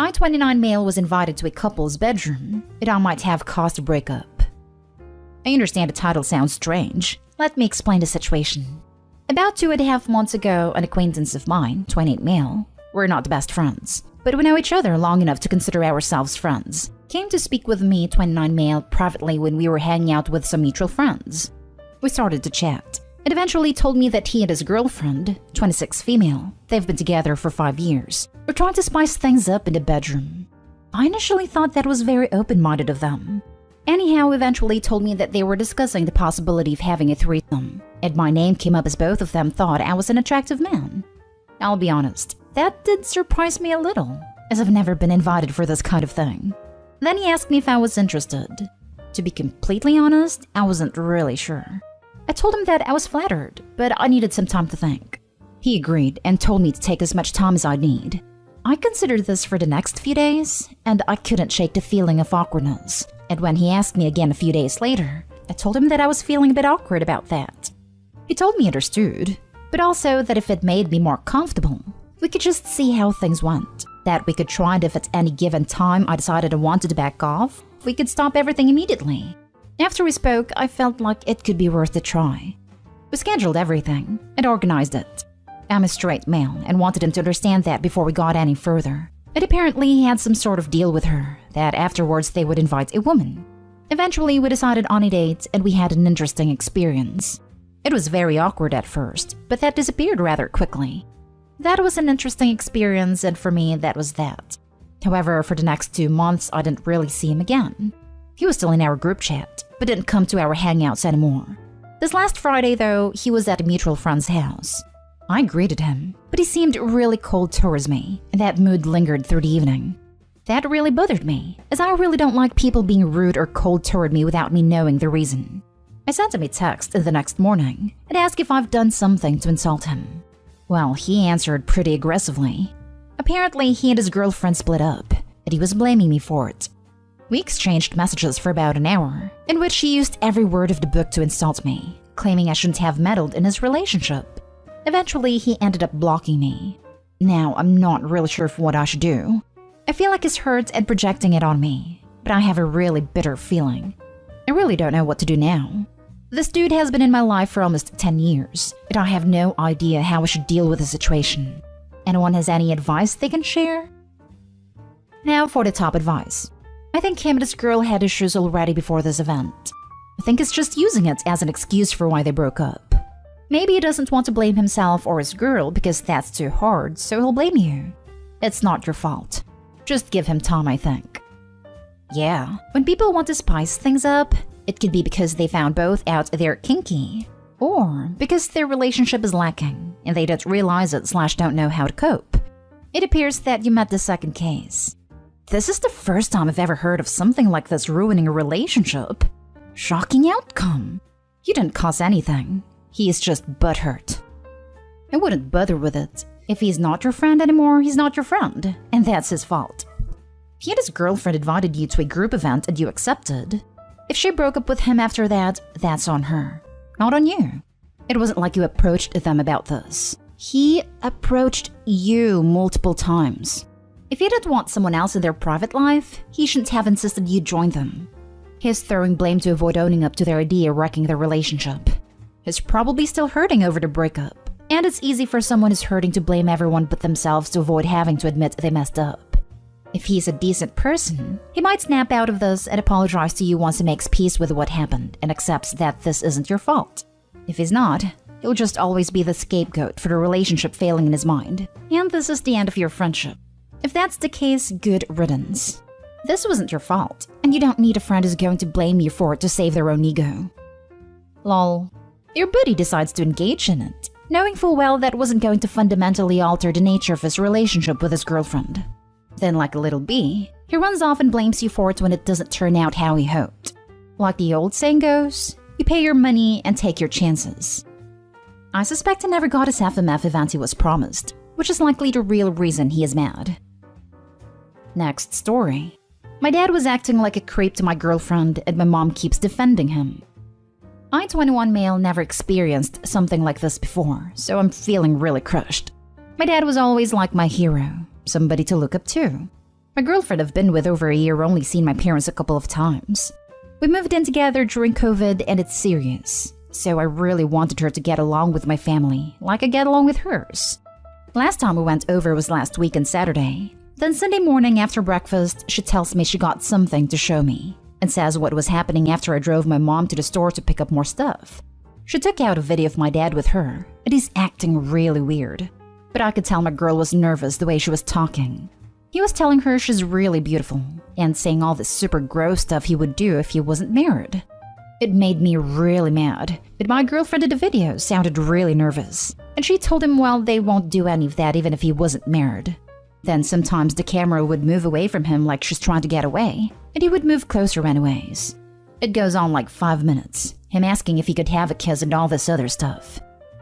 I-29 male was invited to a couple's bedroom, and I might have caused a breakup. I understand the title sounds strange. Let me explain the situation. About 2.5 months ago, an acquaintance of mine, 28 male, we're not the best friends, but we know each other long enough to consider ourselves friends, came to speak with me, 29 male, privately when we were hanging out with some mutual friends. We started to chat, and eventually told me that he and his girlfriend, 26 female, they've been together for 5 years, were trying to spice things up in the bedroom. I initially thought that was very open-minded of them. Anyhow, eventually told me that they were discussing the possibility of having a threesome, and my name came up as both of them thought I was an attractive man. I'll be honest, that did surprise me a little, as I've never been invited for this kind of thing. Then he asked me if I was interested. To be completely honest, I wasn't really sure. I told him that I was flattered, but I needed some time to think. He agreed and told me to take as much time as I'd need. I considered this for the next few days, and I couldn't shake the feeling of awkwardness. And when he asked me again a few days later, I told him that I was feeling a bit awkward about that. He told me he understood, but also that if it made me more comfortable, we could just see how things went. That we could try, and if at any given time I decided I wanted to back off, we could stop everything immediately. After we spoke, I felt like it could be worth a try. We scheduled everything and organized it. I'm a straight male and wanted him to understand that before we got any further. And apparently he had some sort of deal with her, that afterwards they would invite a woman. Eventually we decided on a date and we had an interesting experience. It was very awkward at first, but that disappeared rather quickly. That was an interesting experience, and for me that was that. However, for the next 2 months I didn't really see him again. He was still in our group chat, but didn't come to our hangouts anymore. This last Friday though, he was at a mutual friend's house. I greeted him, but he seemed really cold towards me, and that mood lingered through the evening. That really bothered me, as I really don't like people being rude or cold toward me without me knowing the reason. I sent him a text the next morning and asked if I've done something to insult him. Well, he answered pretty aggressively. Apparently, he and his girlfriend split up, and he was blaming me for it. We exchanged messages for about an hour, in which he used every word of the book to insult me, claiming I shouldn't have meddled in his relationship. Eventually, he ended up blocking me. Now, I'm not really sure of what I should do. I feel like he's hurt and projecting it on me, but I have a really bitter feeling. I really don't know what to do now. This dude has been in my life for almost 10 years, and I have no idea how I should deal with the situation. Anyone has any advice they can share? Now for the top advice. I think him and his girl had issues already before this event. I think he's just using it as an excuse for why they broke up. Maybe he doesn't want to blame himself or his girl because that's too hard, so he'll blame you. It's not your fault. Just give him time, I think. Yeah, when people want to spice things up, it could be because they found both out they're kinky, or because their relationship is lacking and they don't realize it / don't know how to cope. It appears that you met the second case. This is the first time I've ever heard of something like this ruining a relationship. Shocking outcome. You didn't cause anything. He is just butthurt. I wouldn't bother with it. If he's not your friend anymore, he's not your friend, and that's his fault. He and his girlfriend invited you to a group event and you accepted. If she broke up with him after that, that's on her, not on you. It wasn't like you approached them about this. He approached you multiple times. If he didn't want someone else in their private life, he shouldn't have insisted you join them. He's throwing blame to avoid owning up to their idea wrecking their relationship. He's probably still hurting over the breakup, and it's easy for someone who's hurting to blame everyone but themselves to avoid having to admit they messed up. If he's a decent person, he might snap out of this and apologize to you once he makes peace with what happened and accepts that this isn't your fault. If he's not, he'll just always be the scapegoat for the relationship failing in his mind, and this is the end of your friendship. If that's the case, good riddance. This wasn't your fault, and you don't need a friend who's going to blame you for it to save their own ego. Lol. Your buddy decides to engage in it, knowing full well that wasn't going to fundamentally alter the nature of his relationship with his girlfriend. Then, like a little bee, he runs off and blames you for it when it doesn't turn out how he hoped. Like the old saying goes, you pay your money and take your chances. I suspect he never got his FMF event he was promised, which is likely the real reason he is mad. Next story. My dad was acting like a creep to my girlfriend and my mom keeps defending him. I, 21 male, never experienced something like this before, so I'm feeling really crushed. My dad was always like my hero, somebody to look up to. My girlfriend I've been with over a year only seen my parents a couple of times. We moved in together during COVID and it's serious, so I really wanted her to get along with my family, like I get along with hers. Last time we went over was last week on Saturday. Then Sunday morning after breakfast, she tells me she got something to show me, and says what was happening after I drove my mom to the store to pick up more stuff. She took out a video of my dad with her, and he's acting really weird. But I could tell my girl was nervous the way she was talking. He was telling her she's really beautiful, and saying all this super gross stuff he would do if he wasn't married. It made me really mad, but my girlfriend in the video sounded really nervous, and she told him, well, they won't do any of that even if he wasn't married. Then sometimes the camera would move away from him like she's trying to get away, and he would move closer anyways. It goes on like 5 minutes, him asking if he could have a kiss and all this other stuff.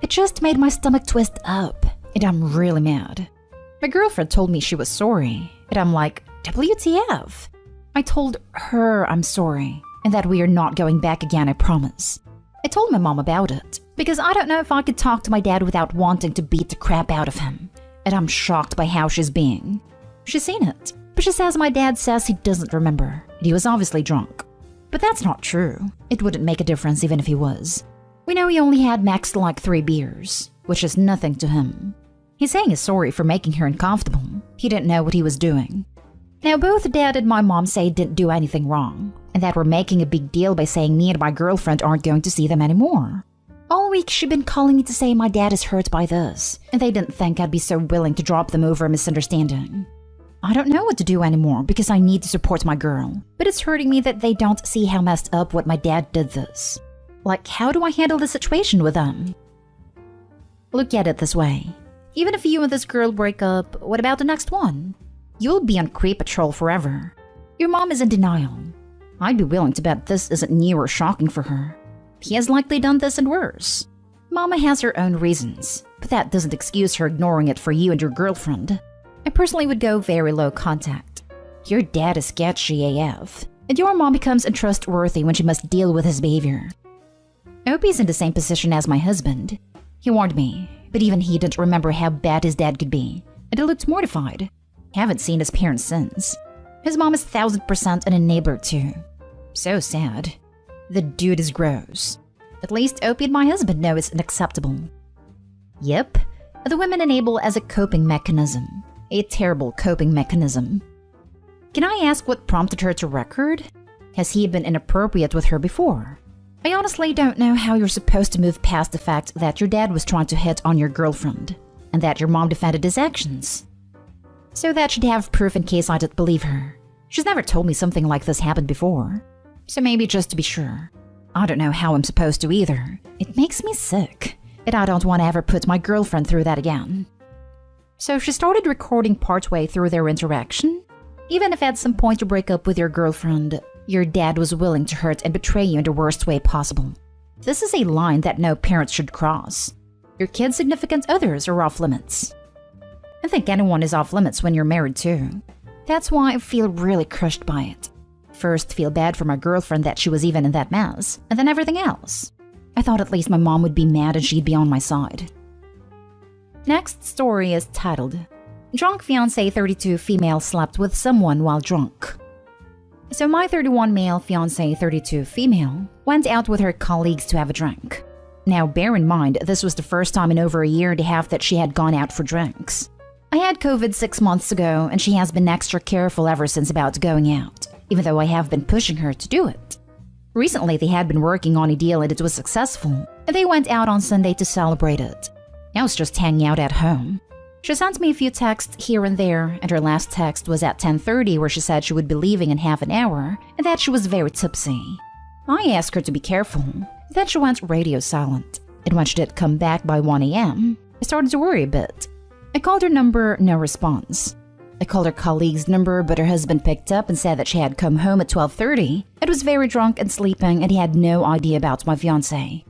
It just made my stomach twist up, and I'm really mad. My girlfriend told me she was sorry, and I'm like, WTF? I told her I'm sorry, and that we are not going back again, I promise. I told my mom about it, because I don't know if I could talk to my dad without wanting to beat the crap out of him, and I'm shocked by how she's being. She's seen it, but she says my dad says he doesn't remember, and he was obviously drunk. But that's not true. It wouldn't make a difference even if he was. We know he only had max like 3 beers, which is nothing to him. He's saying he's sorry for making her uncomfortable. He didn't know what he was doing. Now both dad and my mom say he didn't do anything wrong, and that we're making a big deal by saying me and my girlfriend aren't going to see them anymore. All week she'd been calling me to say my dad is hurt by this, and they didn't think I'd be so willing to drop them over a misunderstanding. I don't know what to do anymore because I need to support my girl, but it's hurting me that they don't see how messed up what my dad did this. Like, how do I handle the situation with them? Look at it this way. Even if you and this girl break up, what about the next one? You'll be on creep patrol forever. Your mom is in denial. I'd be willing to bet this isn't new or shocking for her. He has likely done this and worse. Mama has her own reasons, but that doesn't excuse her ignoring it for you and your girlfriend. I personally would go very low contact. Your dad is sketchy AF, and your mom becomes untrustworthy when she must deal with his behavior. Opie's in the same position as my husband. He warned me, but even he didn't remember how bad his dad could be, and he looked mortified. Haven't seen his parents since. His mom is 1000% an enabler too. So sad. The dude is gross. At least Opie and my husband know it's unacceptable. Yep, the women enable as a coping mechanism. A terrible coping mechanism. Can I ask what prompted her to record? Has he been inappropriate with her before? I honestly don't know how you're supposed to move past the fact that your dad was trying to hit on your girlfriend, and that your mom defended his actions. So that should have proof in case I didn't believe her. She's never told me something like this happened before. So maybe just to be sure. I don't know how I'm supposed to either. It makes me sick, and I don't want to ever put my girlfriend through that again. So she started recording partway through their interaction? Even if at some point you break up with your girlfriend, your dad was willing to hurt and betray you in the worst way possible. This is a line that no parent should cross. Your kids' significant others are off limits. I think anyone is off limits when you're married too. That's why I feel really crushed by it. First, feel bad for my girlfriend that she was even in that mess, and then everything else. I thought at least my mom would be mad and she'd be on my side. Next story is titled, Drunk Fiancé 32 Female Slept with Someone While Drunk. So my 31 male fiancé 32 female went out with her colleagues to have a drink. Now bear in mind, this was the first time in over a year and a half that she had gone out for drinks. I had COVID 6 months ago and she has been extra careful ever since about going out, even though I have been pushing her to do it. Recently they had been working on a deal and it was successful, and they went out on Sunday to celebrate it. I was just hanging out at home. She sent me a few texts here and there, and her last text was at 10:30 where she said she would be leaving in half an hour and that she was very tipsy. I asked her to be careful, then she went radio silent, and when she did come back by 1 a.m., I started to worry a bit. I called her number, no response. I called her colleague's number, but her husband picked up and said that she had come home at 12:30 and was very drunk and sleeping and he had no idea about my fiancé.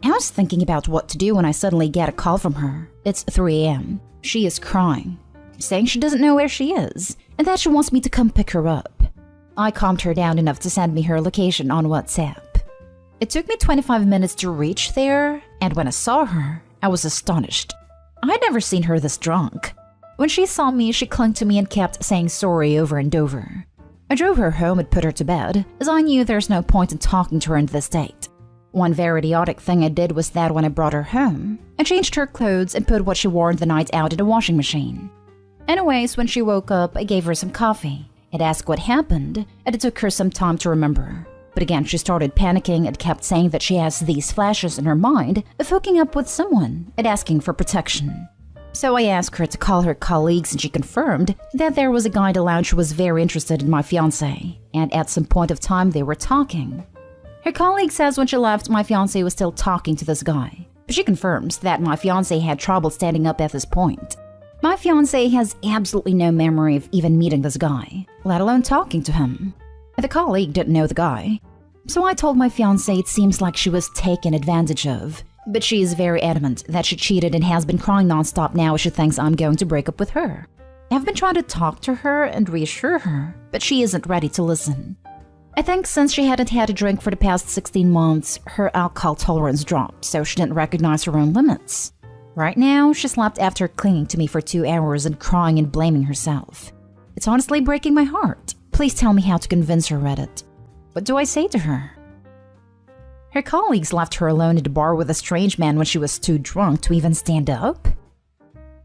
I was thinking about what to do when I suddenly get a call from her. It's 3 a.m. She is crying, saying she doesn't know where she is and that she wants me to come pick her up. I calmed her down enough to send me her location on WhatsApp. It took me 25 minutes to reach there, and when I saw her, I was astonished. I'd never seen her this drunk. When she saw me, she clung to me and kept saying sorry over and over. I drove her home and put her to bed, as I knew there's no point in talking to her in this state. One very idiotic thing I did was that when I brought her home, I changed her clothes and put what she wore the night out in the washing machine. Anyways, when she woke up, I gave her some coffee and asked what happened, and it took her some time to remember. But again, she started panicking and kept saying that she has these flashes in her mind of hooking up with someone and asking for protection. So I asked her to call her colleagues, and she confirmed that there was a guy in the lounge who was very interested in my fiancé, and at some point of time they were talking. Her colleague says when she left, my fiancé was still talking to this guy, but she confirms that my fiancé had trouble standing up at this point. My fiancé has absolutely no memory of even meeting this guy, let alone talking to him. The colleague didn't know the guy, so I told my fiancé it seems like she was taken advantage of, but she is very adamant that she cheated and has been crying nonstop now as she thinks I'm going to break up with her. I've been trying to talk to her and reassure her, but she isn't ready to listen. I think since she hadn't had a drink for the past 16 months, her alcohol tolerance dropped, so she didn't recognize her own limits. Right now, she slept after clinging to me for 2 hours and crying and blaming herself. It's honestly breaking my heart. Please tell me how to convince her, Reddit. What do I say to her? Her colleagues left her alone at the bar with a strange man when she was too drunk to even stand up.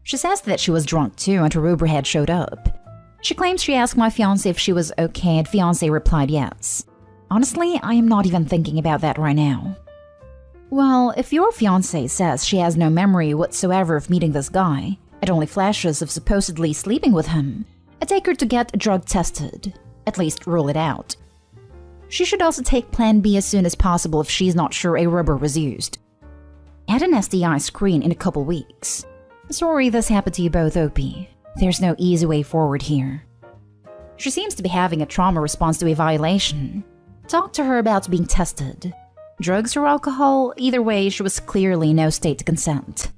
She says that she was drunk too and her Uber had showed up. She claims she asked my fiancé if she was okay and fiancé replied yes. Honestly, I am not even thinking about that right now. Well, if your fiancé says she has no memory whatsoever of meeting this guy, and only flashes of supposedly sleeping with him, I take her to get drug tested. At least rule it out. She should also take Plan B as soon as possible if she's not sure a rubber was used. Add an STI screen in a couple weeks. Sorry this happened to you both, Opie. There's no easy way forward here. She seems to be having a trauma response to a violation. Talk to her about being tested. Drugs or alcohol, either way, she was clearly in no state to consent.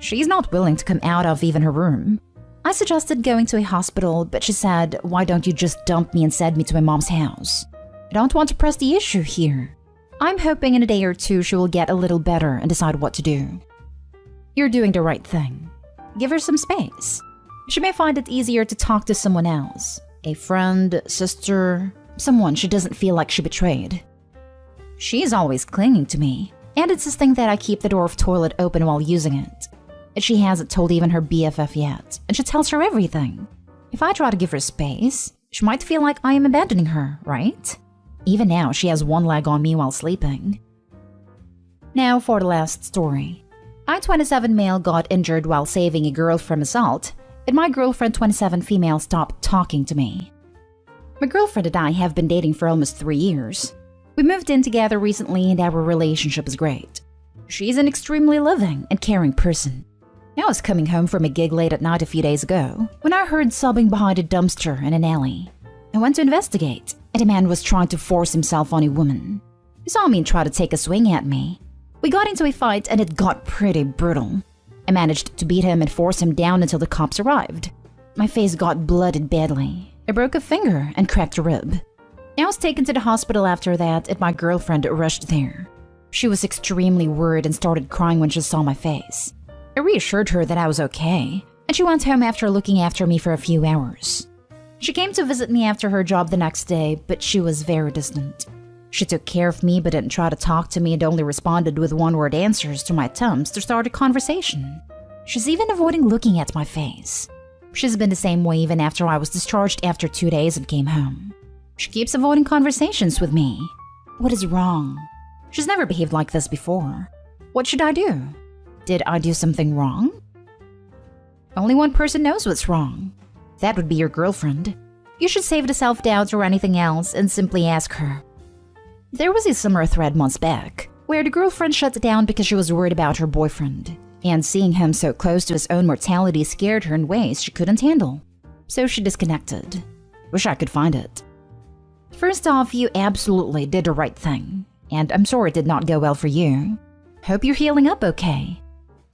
She's not willing to come out of even her room. I suggested going to a hospital, but she said, why don't you just dump me and send me to my mom's house? I don't want to press the issue here. I'm hoping in a day or two she will get a little better and decide what to do. You're doing the right thing. Give her some space. She may find it easier to talk to someone else. A friend, sister, someone she doesn't feel like she betrayed. She's always clinging to me, and insisting that I keep the door of toilet open while using it. She hasn't told even her BFF yet, and she tells her everything. If I try to give her space, she might feel like I am abandoning her, right? Even now, she has one leg on me while sleeping. Now for the last story. I, 27 male, got injured while saving a girl from assault, and my girlfriend, 27 female, stopped talking to me. My girlfriend and I have been dating for almost 3 years. We moved in together recently and our relationship is great. She's an extremely loving and caring person. I was coming home from a gig late at night a few days ago when I heard sobbing behind a dumpster in an alley. I went to investigate, and a man was trying to force himself on a woman. He saw me and tried to take a swing at me. We got into a fight and it got pretty brutal. I managed to beat him and force him down until the cops arrived. My face got blooded badly. I broke a finger and cracked a rib. I was taken to the hospital after that and my girlfriend rushed there. She was extremely worried and started crying when she saw my face. I reassured her that I was okay, and she went home after looking after me for a few hours. She came to visit me after her job the next day, but she was very distant. She took care of me but didn't try to talk to me and only responded with one-word answers to my attempts to start a conversation. She's even avoiding looking at my face. She's been the same way even after I was discharged after 2 days and came home. She keeps avoiding conversations with me. What is wrong? She's never behaved like this before. What should I do? Did I do something wrong? Only one person knows what's wrong. That would be your girlfriend. You should save the self-doubt or anything else and simply ask her. There was a similar thread months back, where the girlfriend shut down because she was worried about her boyfriend, and seeing him so close to his own mortality scared her in ways she couldn't handle. So she disconnected. Wish I could find it. First off, you absolutely did the right thing, and I'm sorry it did not go well for you. Hope you're healing up okay.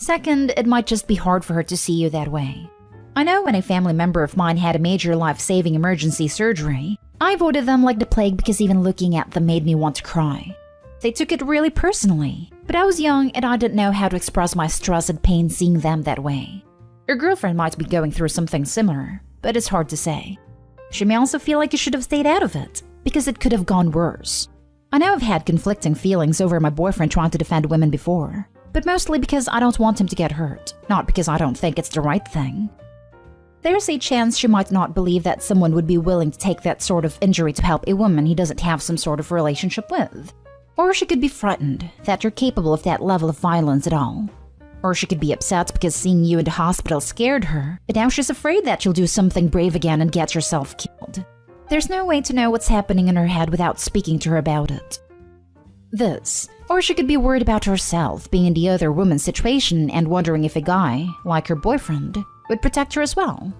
Second, it might just be hard for her to see you that way. I know when a family member of mine had a major life-saving emergency surgery, I avoided them like the plague because even looking at them made me want to cry. They took it really personally, but I was young and I didn't know how to express my stress and pain seeing them that way. Your girlfriend might be going through something similar, but it's hard to say. She may also feel like you should have stayed out of it, because it could have gone worse. I know I've had conflicting feelings over my boyfriend trying to defend women before, but mostly because I don't want him to get hurt, not because I don't think it's the right thing. There's a chance she might not believe that someone would be willing to take that sort of injury to help a woman he doesn't have some sort of relationship with. Or she could be frightened that you're capable of that level of violence at all. Or she could be upset because seeing you in the hospital scared her, but now she's afraid that you'll do something brave again and get yourself killed. There's no way to know what's happening in her head without speaking to her about it. This. Or she could be worried about herself being in the other woman's situation and wondering if a guy, like her boyfriend, would protect her as well.